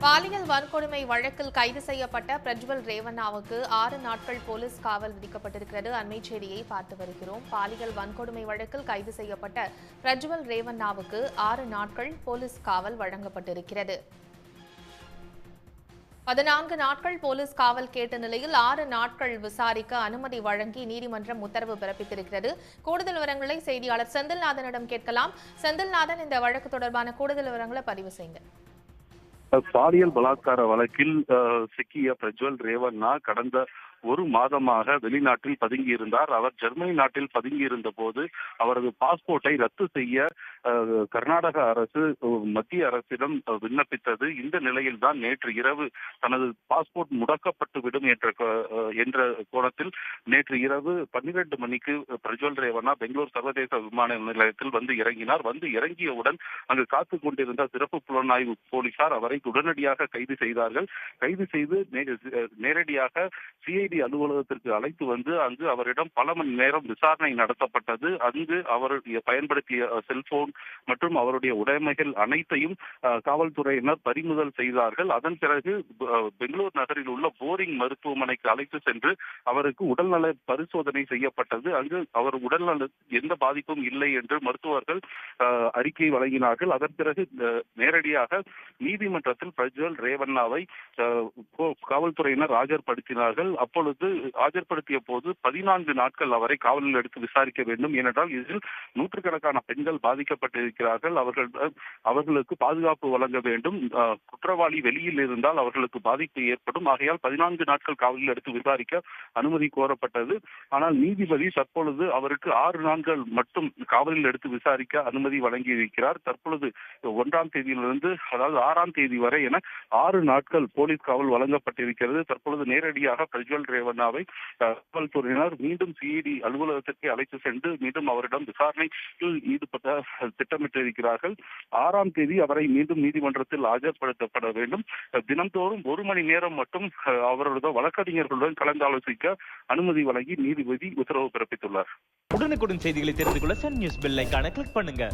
பாலியல் வன்கொடுமை வழக்கில் கைது செய்யப்பட்ட பிரஜ்வல் ரேவண்ணாவுக்கு 6 நாட்கள் போலீஸ் காவல் விதிக்கப்பட்டிருக்கிறது. அண்மைச் செய்தியை பார்த்து வருகிறோம். பாலியல் வன்கொடுமை வழக்கில் கைது செய்யப்பட்ட பிரஜ்வல் ரேவண்ணாவுக்கு 6 நாட்கள் போலீஸ் காவல் வழங்கப்பட்டிருக்கிறது. 14 நாட்கள் போலீஸ் காவல் கேட்ட நிலையில் 6 நாட்கள் விசாரிக்க அனுமதி வழங்கி நீதிமன்றம் உத்தரவு பிறப்பித்திருக்கிறது. கூடுதல் விவரங்களை செய்தியாளர் செந்தில்நாதனிடம் கேட்கலாம். செந்தில்நாதன், இந்த வழக்கு தொடர்பான கூடுதல் விவரங்களை பதிவு செய்யுங்க. பாலியல் பலாத்கார வழக்கில் சிக்கிய பிரஜ்வல் ரேவண்ணா கடந்த ஒரு மாதமாக வெளிநாட்டில் பதுங்கியிருந்தார். அவர் ஜெர்மனி நாட்டில் பதுங்கியிருந்த போது அவரது பாஸ்போர்ட்டை ரத்து செய்ய கர்நாடக அரசு மத்திய அரசிடம் விண்ணப்பித்தது. இந்த நிலையில்தான் நேற்று இரவு தனது பாஸ்போர்ட் முடக்கப்பட்டுவிடும் என்ற கோணத்தில் நேற்று இரவு 12 மணிக்கு பிரஜ்வல் ரேவண்ணா பெங்களூர் சர்வதேச விமான நிலையத்தில் வந்து இறங்கினார். வந்து இறங்கியவுடன் அங்கு காத்துக் கொண்டிருந்த சிறப்பு புலனாய்வு போலீசார் அவரை உடனடியாக கைது செய்தார்கள். கைது செய்து நேரடியாக சிஐடி அலுவலகத்திற்கு அழைத்து வந்து அங்கு அவரிடம் பல மணி நேரம் விசாரணை நடத்தப்பட்டது. அங்கு அவர் பயன்படுத்திய செல்போன் மற்றும் அவருடைய உடைமைகள் அனைத்தையும் காவல்துறையினர் பறிமுதல் செய்தார்கள். அதன் பிறகு பெங்களூர் நகரில் உள்ள போரிங் மருத்துவமனைக்கு அழைத்து சென்று அவருக்கு உடல்நல பரிசோதனை செய்யப்பட்டது. அங்கு அவர் உடல்நல எந்த பாதிப்பும் இல்லை என்று மருத்துவர்கள் அறிக்கை வழங்கினார்கள். அதன் பிறகு நேரடியாக நீதிமன்றத்தில் பிரஜ்வல் ரேவண்ணாவை காவல்துறையினர் ஆஜர்படுத்தினார்கள். அப்பொழுது ஆஜர்படுத்திய போது 14 நாட்கள் அவரை காவலில் எடுத்து விசாரிக்க வேண்டும். ஏனென்றால் இதில் நூற்றுக்கணக்கான பெண்கள் பாதிக்கப்பட்டிருக்கிறார்கள். அவர்களுக்கு பாதுகாப்பு வழங்க வேண்டும். குற்றவாளி வெளியில் இருந்தால் அவர்களுக்கு பாதிப்பு ஏற்படும். ஆகையால் 14 நாட்கள் காவலில் எடுத்து விசாரிக்க அனுமதி கோரப்பட்டது. ஆனால் நீதிபதி தற்பொழுது அவருக்கு 6 நாட்கள் மட்டும் காவலில் எடுத்து விசாரிக்க அனுமதி வழங்கியிருக்கிறார். தற்பொழுது 1ஆம் தேதியிலிருந்து அதாவது 6ஆம் தேதி வரை என 6 நாட்கள் போலீஸ் காவல் வழங்கப்பட்டிருக்கிறது. தற்பொழுது நேரடியாக பிரஜ்வல் ரேவண்ணாவை காவல்துறையினர் மீண்டும் சிஐடி அலுவலகத்திற்கு அழைத்து சென்று மீண்டும் அவரிடம் விசாரணையில் ஈடுபட திட்டமிட்டிருக்கிறார்கள். 6ஆம் தேதி அவரை மீண்டும் நீதிமன்றத்தில் ஆஜர்படுத்தப்பட வேண்டும். தினந்தோறும் 1 மணி நேரம் மட்டும் அவரது வழக்கறிஞர்களுடன் கலந்தாலோசிக்க அனுமதி வழங்கி நீதிபதி உத்தரவு பிறப்பித்துள்ளார். உடனுக்குடன் செய்திகளை தெரிந்து கொள்ள சன் நியூஸ் பெல் ஐகானை கிளிக் பண்ணுங்க.